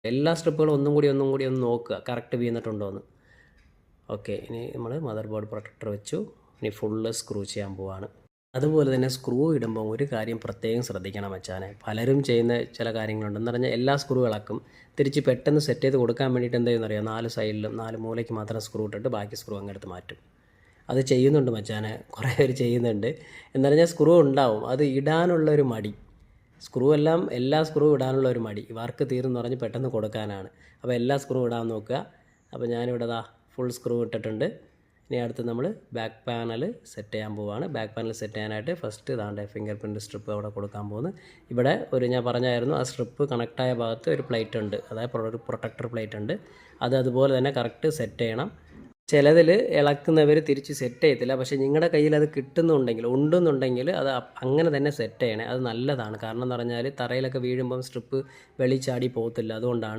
എല്ലാ സ്ട്രിപ്പുകളും ഒന്നും കൂടി ഒന്ന് നോക്കുക കറക്റ്റ് വീണിട്ടുണ്ടോ എന്ന്. ഓക്കെ, ഇനി നമ്മൾ മദർ ബോർഡ് പ്രൊട്ടക്ടർ വെച്ചു. ഇനി ഫുള്ള് സ്ക്രൂ ചെയ്യാൻ പോവാണ്. അതുപോലെ തന്നെ സ്ക്രൂ ഇടുമ്പോൾ ഒരു കാര്യം പ്രത്യേകം ശ്രദ്ധിക്കണം മച്ചാനെ. പലരും ചെയ്യുന്ന ചില കാര്യങ്ങളുണ്ട്. എന്ന് പറഞ്ഞാൽ എല്ലാ സ്ക്രൂ ഇളക്കും, തിരിച്ച് പെട്ടെന്ന് സെറ്റ് ചെയ്ത് കൊടുക്കാൻ വേണ്ടിയിട്ട് എന്ത് ചെയ്യുന്നറിയാം, 4 സൈഡിലും 4 മൂലയ്ക്ക് മാത്രം സ്ക്രൂ ഇട്ടിട്ട് ബാക്കി സ്ക്രൂ അങ്ങെടുത്ത് മാറ്റും. അത് ചെയ്യുന്നുണ്ട് മച്ചാനെ, കുറേ പേര് ചെയ്യുന്നുണ്ട്. എന്ന് പറഞ്ഞാൽ സ്ക്രൂ ഉണ്ടാവും, അത് ഇടാനുള്ളൊരു മടി. സ്ക്രൂ എല്ലാം എല്ലാ സ്ക്രൂ ഇടാനുള്ള ഒരു മടി, വർക്ക് തീർന്ന് പറഞ്ഞ് പെട്ടെന്ന് കൊടുക്കാനാണ്. അപ്പോൾ എല്ലാ സ്ക്രൂ ഇടാൻ നോക്കുക. അപ്പോൾ ഞാനിവിടെ ഫുൾ സ്ക്രൂ ഇട്ടിട്ടുണ്ട്. ഇനി അടുത്ത് നമ്മൾ ബാക്ക് പാനൽ സെറ്റ് ചെയ്യാൻ പോവുകയാണ്. ബാക്ക് പാനൽ സെറ്റ് ചെയ്യാനായിട്ട് ഫസ്റ്റ് ഇതാണ്ട് ഫിംഗർ പ്രിൻറ്റ് സ്ട്രിപ്പ് അവിടെ കൊടുക്കാൻ പോകുന്നു. ഇവിടെ ഞാൻ പറഞ്ഞായിരുന്നു, ആ സ്ട്രിപ്പ് കണക്റ്റായ ഭാഗത്ത് ഒരു പ്ലേറ്റ് ഉണ്ട്, അതായത് ഒരു പ്രൊട്ടക്ടർ പ്ലേറ്റ് ഉണ്ട്. അത് അതുപോലെ തന്നെ കറക്റ്റ് സെറ്റ് ചെയ്യണം. ചിലതിൽ ഇളക്കുന്നവർ തിരിച്ച് സെറ്റ് ചെയ്യത്തില്ല. പക്ഷേ നിങ്ങളുടെ കയ്യിൽ അത് ഉണ്ടെന്നുണ്ടെങ്കിൽ അത് അങ്ങനെ തന്നെ സെറ്റ് ചെയ്യണേ. അത് നല്ലതാണ്. കാരണം എന്ന് പറഞ്ഞാൽ തറയിലൊക്കെ വീഴുമ്പം സ്ട്രിപ്പ് വെളിച്ചാടി പോകത്തില്ല. അതുകൊണ്ടാണ്